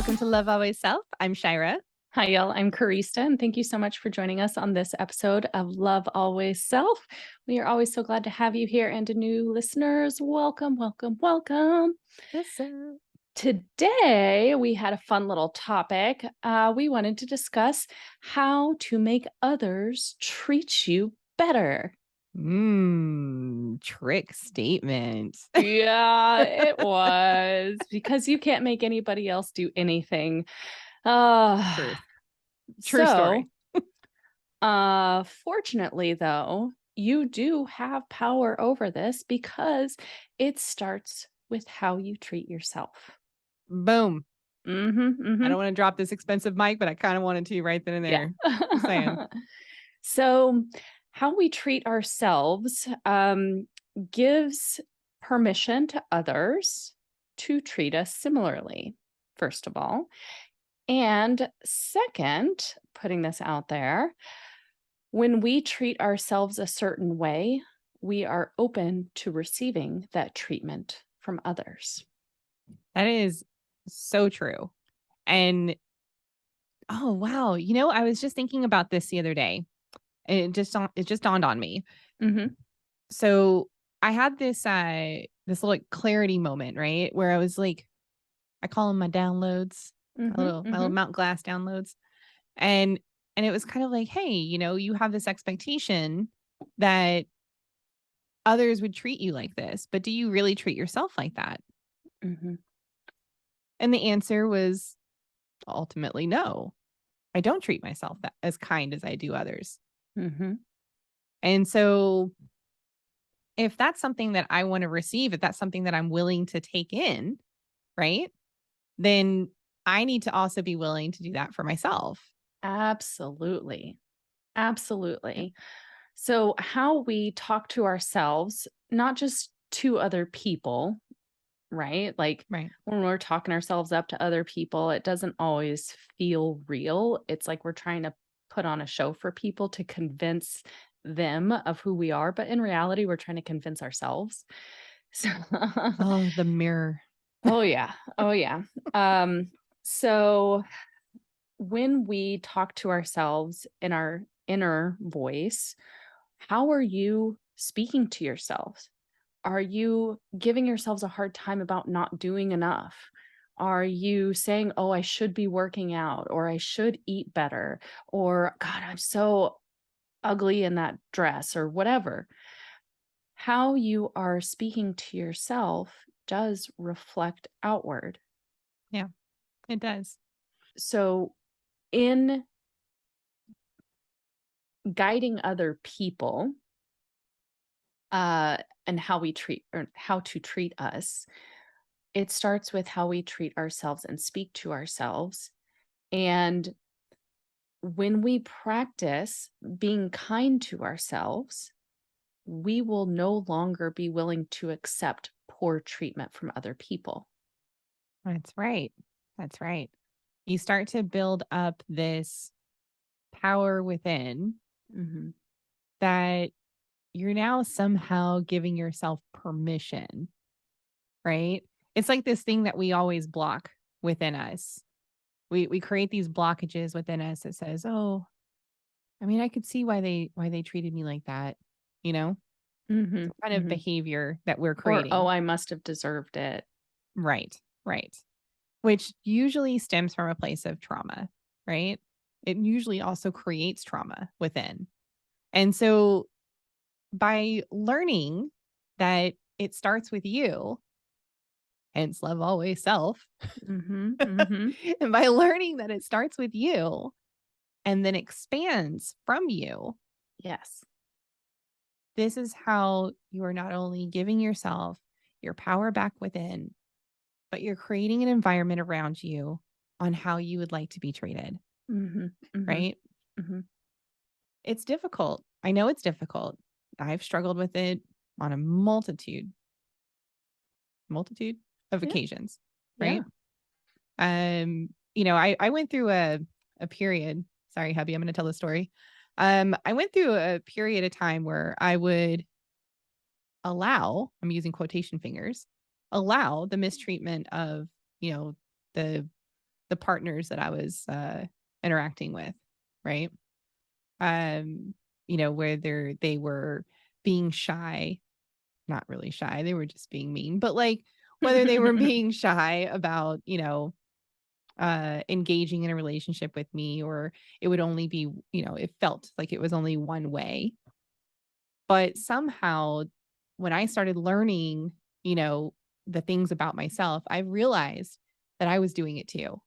Welcome to Love Always Self. I'm Shyra. Hi, y'all. I'm Karista, and thank you so much for joining us on this episode of Love Always Self. We are always so glad to have you here, and to new listeners, welcome, welcome, welcome. Listen. Today, we had a fun little topic. We wanted to discuss how to make others treat you better. Trick statement. Yeah, it was because you can't make anybody else do anything. Uh, Truth. True so story. Fortunately, though, you do have power over this because it starts with how you treat yourself. Boom. Mm-hmm, I mm-hmm. don't want to drop this expensive mic, but I kind of wanted to right then and Yeah. there. Just saying. So, how we treat ourselves gives permission to others to treat us similarly, first of all. And second, putting this out there, when we treat ourselves a certain way, we are open to receiving that treatment from others. That is so true. And oh wow, I was just thinking about this the other day. And it just dawned on me. Mhm. So I had this little like clarity moment, right? Where I was like, I call them my downloads, my Mhm. little my little Mhm. Mount Glass downloads. And and it was kind of like, "Hey, you have this expectation that others would treat you like this, but do you really treat yourself like that?" Mhm. And the answer was ultimately no. I don't treat myself that as kind as I do others. Mhm. And so if that's something that I want to receive, if that's something that I'm willing to take in, right? Then I need to also be willing to do that for myself. Absolutely. Yeah. Absolutely. So, how we talk to ourselves, not just to other people, right? Like Right. when we're talking ourselves up to other people, it doesn't always feel real. It's like we're trying to put on a show for people to convince them of who we are, but in reality, we're trying to convince ourselves. So, Oh, the mirror. oh yeah. Oh yeah. Um so when we talk to ourselves in our inner voice, how are you speaking to yourself? Are you giving yourselves a hard time about not doing enough? Are you saying, "Oh, I should be working out," or "I should eat better," or "God, I'm so ugly in that dress," or whatever? How you are speaking to yourself does reflect outward. Yeah, it does. So, in guiding other people, uh, and how we treat or how to treat us, it starts with how we treat ourselves and speak to ourselves. And when we practice being kind to ourselves, we will no longer be willing to accept poor treatment from other people. That's right. That's right. You start to build up this power within Mhm. that you're now somehow giving yourself permission, right? It's like this thing that we always block within us. We create these blockages within us that says, "Oh, I mean, I could see why they treated me like that." You know? Mhm. Some kind of Mhm. behavior that we're Or, "Oh, creating. I must have deserved it." Right. Right. Which usually stems from a place of trauma, right? It usually also creates trauma within. And so by learning that it starts with you, hence love always self, Mhm. Mhm. and by learning that it starts with you and then expands from you, Yes. this is how you are not only giving yourself your power back within, but you're creating an environment around you on how you would like to be treated, Mhm. Mhm. right? Mhm. It's difficult. I know it's difficult. I've struggled with it on a multitude of Yeah. occasions, Yeah. right? I went through a period. Sorry, hubby, I'm gonna tell the story. I went through a period of time where I would allow, I'm using quotation fingers, allow the mistreatment of, you know, the the partners that I was interacting with, right? Um, whether they were being shy, not really shy, they were just being mean, but like whether they were being shy about, engaging in a relationship with me, or it would only be, it felt like it was only one way. But somehow when I started learning, you know, the things about myself, I realized that I was doing it too,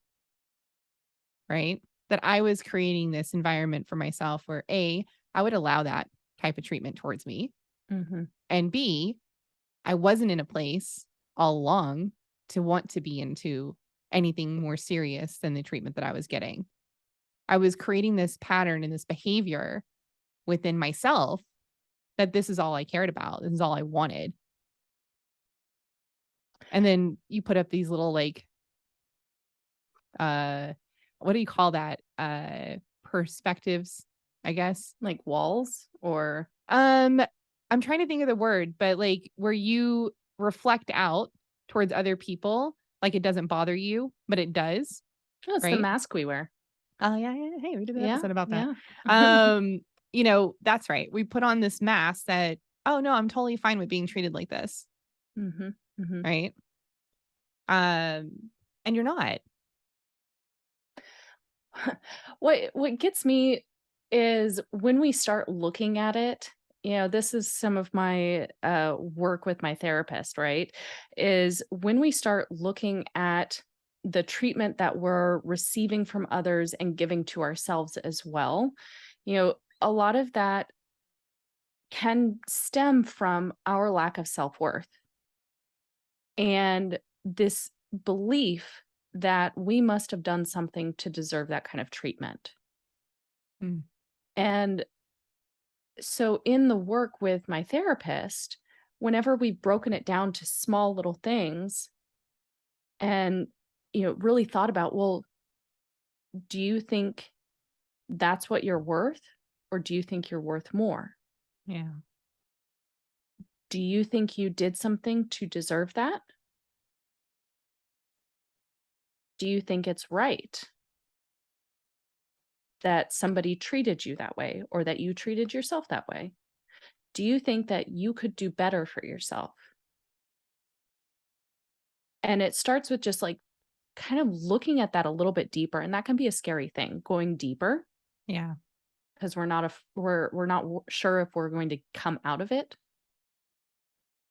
right? That I was creating this environment for myself where A, I would allow that type of treatment towards me. Mhm. And B, I wasn't in a place all along to want to be into anything more serious than the treatment that I was getting. I was creating this pattern and this behavior within myself that this is all I cared about. This is all I wanted. And then you put up these little like uh what do you call that? Perspectives, I guess. Like walls or Um I'm trying to think of the word, but like where you reflect out towards other people, like it doesn't bother you, but it does, oh, it's the right? mask we wear. Oh yeah, yeah. Hey, we did an Yeah, episode about that. yeah. Um, that's right. We put on this mask that, oh no, I'm totally fine with being treated like this, Mhm, mhm. right? And you're not. What gets me is when we start looking at it, this is some of my work with my therapist, right? Is when we start looking at the treatment that we're receiving from others and giving to ourselves as well, a lot of that can stem from our lack of self-worth and this belief that we must have done something to deserve that kind of treatment. Mm, And so in the work with my therapist, whenever we've broken it down to small little things and really thought about, well, do you think that's what you're worth, or do you think you're worth more? yeah. Do you think you did something to deserve that? Do you think it's right that somebody treated you that way, or that you treated yourself that way? Do you think that you could do better for yourself? And it starts with just like kind of looking at that a little bit deeper, and that can be a scary thing, going deeper, Yeah. because we're not sure if we're going to come out of it.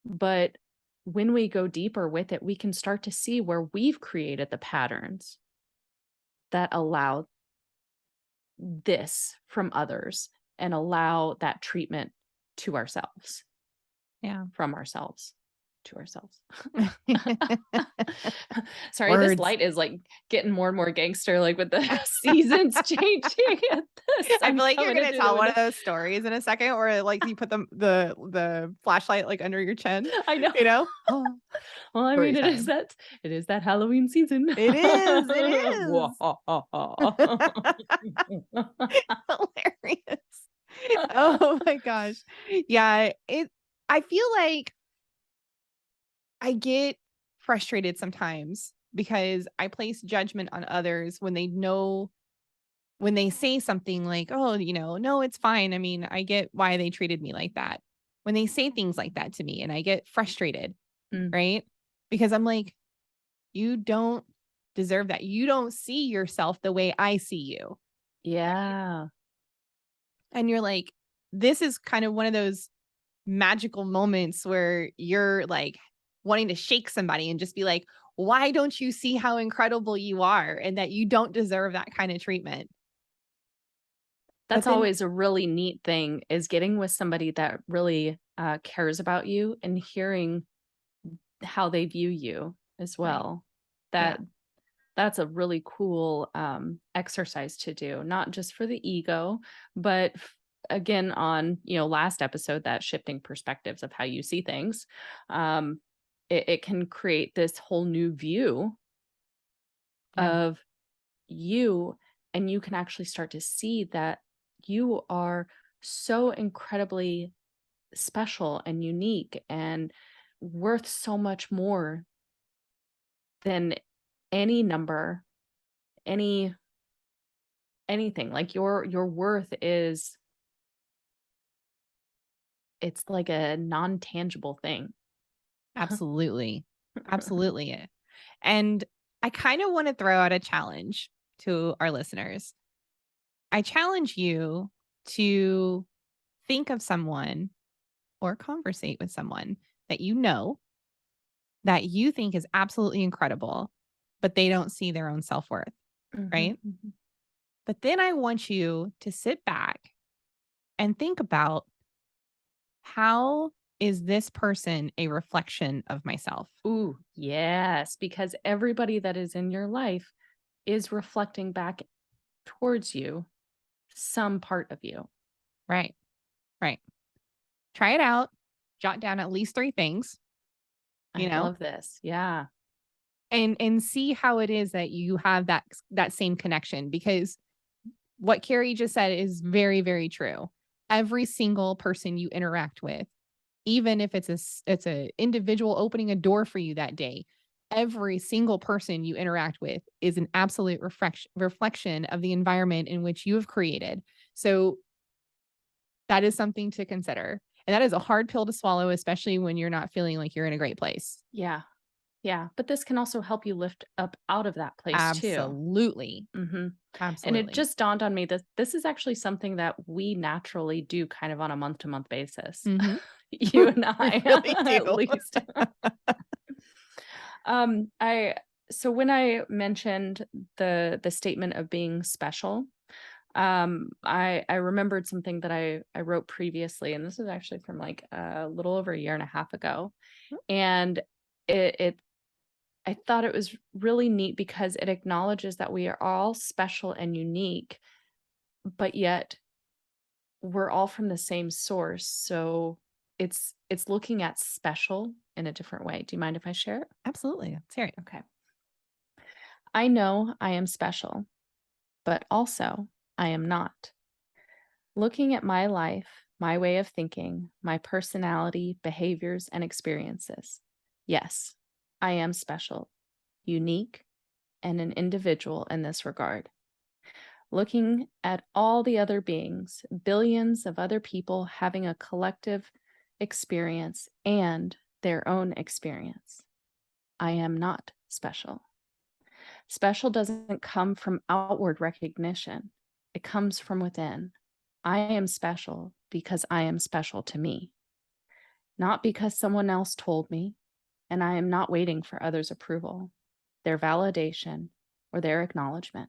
But when we go deeper with it, we can start to see where we've created the patterns that allow this from others and allow that treatment to ourselves, Yeah. from ourselves to ourselves. Sorry, this Words. light is like getting more and more gangster, like with the seasons changing and the I feel sun like you're coming in gonna through the tell one of window. those stories in a second, or like you put the flashlight like under your chin, I know. you know? Oh, Well, I story mean, time. it is that Halloween season. It is. It is. Mwahaha. Hilarious. Oh my gosh. Yeah, I feel like I get frustrated sometimes because I place judgment on others when they say something like, "Oh, no, it's fine. I mean, I get why they treated me like that." When they say things like that to me and I get frustrated, Mm, right? Because I'm like, "You don't deserve that. You don't see yourself the way I see you." yeah. And you're like, this is kind of one of those magical moments where you're like wanting to shake somebody and just be like, why don't you see how incredible you are and that you don't deserve that kind of treatment? But That's then, always a really neat thing is getting with somebody that really, cares about you and hearing how they view you as right. well. Yeah. That that's a really cool, exercise to do, not just for the ego, but again, on, last episode, that shifting perspectives of how you see things. Um, it can create this whole new view Yeah. of you, and you can actually start to see that you are so incredibly special and unique and worth so much more than any number any anything. Like your worth is, it's like a non-tangible thing. Absolutely. Absolutely. And I kind of want to throw out a challenge to our listeners. I challenge you to think of someone or conversate with someone that you know that you think is absolutely incredible, but they don't see their own self worth, Mhm, right? mhm. But then I want you to sit back and think about, how is this person a reflection of myself? Ooh, yes, because everybody that is in your life is reflecting back towards you some part of you. Right. Right. Try it out. Jot down at least 3 things, you I know, love this. Yeah. and see how it is that you have that same connection, because what Carrie just said is very, very true. Every single person you interact with, even if it's a individual opening a door for you that day, every single person you interact with is an absolute reflection of the environment in which you have created. So that is something to consider. And that is a hard pill to swallow, especially when you're not feeling like you're in a great place. Yeah. Yeah. But this can also help you lift up out of that place too. Absolutely. Hmm. And it Absolutely. just dawned on me that this is actually something that we naturally do kind of on a month to month basis. Mhm. You and We I, really at do. least. I so when I mentioned the statement of being special, I remembered something that I wrote previously, and this is actually from like a little over a year and a half ago. And it I thought it was really neat because it acknowledges that we are all special and unique, but yet we're all from the same source. So it's looking at special in a different way. Do you mind if I share it? Absolutely. Let's hear it. Okay. I know I am special, but also I am not. Looking at my life, my way of thinking, my personality, behaviors, and experiences. Yes, I am special, unique, and an individual in this regard. Looking at all the other beings, billions of other people having a collective experience and their own experience. I am not special. Special doesn't come from outward recognition, it comes from within. I am special because I am special to me, not because someone else told me, and I am not waiting for others' approval, their validation, or their acknowledgement,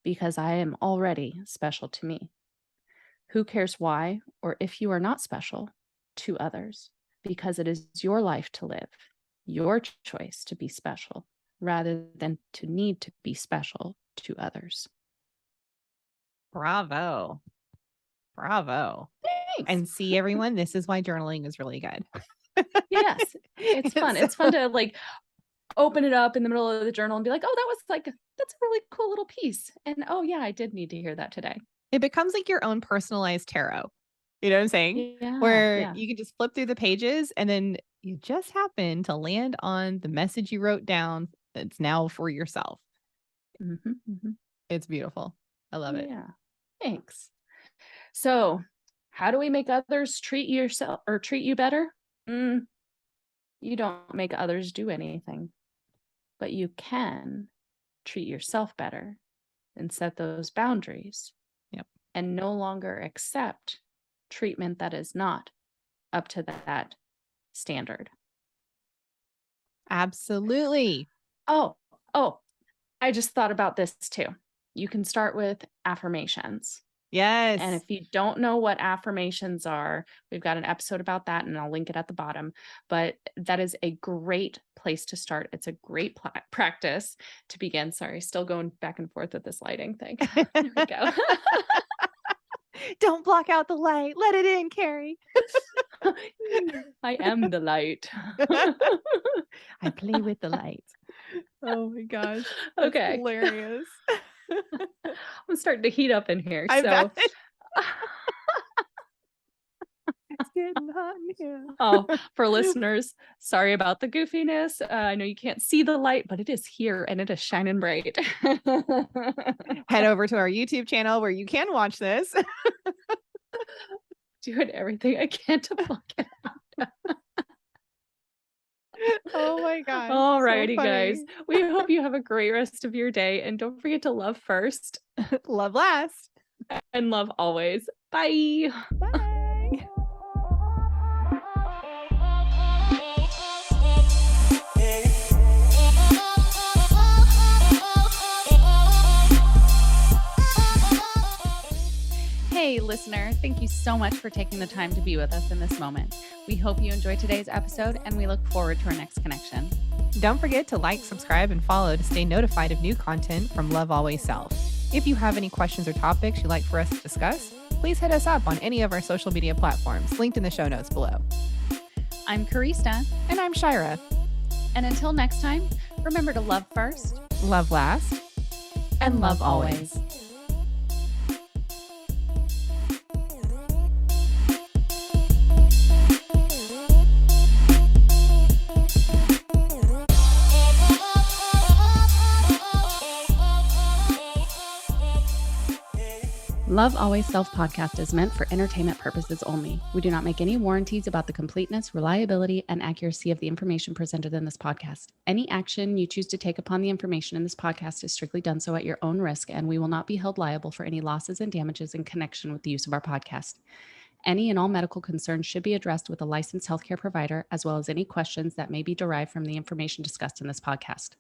because I am already special to me. Who cares why or if you are not special to others? Because it is your life to live, your choice to be special, rather than to need to be special to others. Bravo. Bravo. Thanks. And see, everyone, this is why journaling is really good. Yes, it's fun. So It's fun to like open it up in the middle of the journal and be like, oh, that was like, that's a really cool little piece. And oh, yeah, I did need to hear that today. it becomes like your own personalized tarot. You know what I'm saying? Yeah. Where Yeah. you can just flip through the pages and then you just happen to land on the message you wrote down that's now for yourself. Hmm. Hmm. It's beautiful. I love it. Yeah. Thanks. So, how do we make others treat yourself or treat you better? Mm, you don't make others do anything, but you can treat yourself better and set those boundaries Yep. and no longer accept treatment that is not up to that standard. Absolutely. Oh, oh, I just thought about this too. You can start with affirmations. And Yes. if you don't know what affirmations are, we've got an episode about that and I'll link it at the bottom. But that is a great place to start. It's a great practice to begin. Sorry, still going back and forth with this lighting thing. There we go. Don't block out the light. Let it in, Carrie. I am the light. I play with the light. Oh my gosh. That's Okay. hilarious. I'm starting to heat up in here. I bet. So It's getting hot in here. Oh, for listeners, sorry about the goofiness. I know you can't see the light, but it is here and it is shining bright. Head over to our YouTube channel where you can watch this. Doing everything I can to block it. Oh my gosh. All So righty, guys. funny. We hope you have a great rest of your day. And don't forget to love first Love last. and love always. Bye. Bye. Hey, listener, thank you so much for taking the time to be with us in this moment. We hope you enjoyed today's episode and we look forward to our next connection. Don't forget to like, subscribe, and follow to stay notified of new content from Love Always Self. If you have any questions or topics you'd like for us to discuss, please hit us up on any of our social media platforms linked in the show notes below. I'm Karista. And I'm Shyra. And until next time, remember to love first, Love last, and love always. Love Always Self podcast is meant for entertainment purposes only. We do not make any warranties about the completeness, reliability, and accuracy of the information presented in this podcast. Any action you choose to take upon the information in this podcast is strictly done so at your own risk, and we will not be held liable for any losses and damages in connection with the use of our podcast. Any and all medical concerns should be addressed with a licensed healthcare provider, as well as any questions that may be derived from the information discussed in this podcast.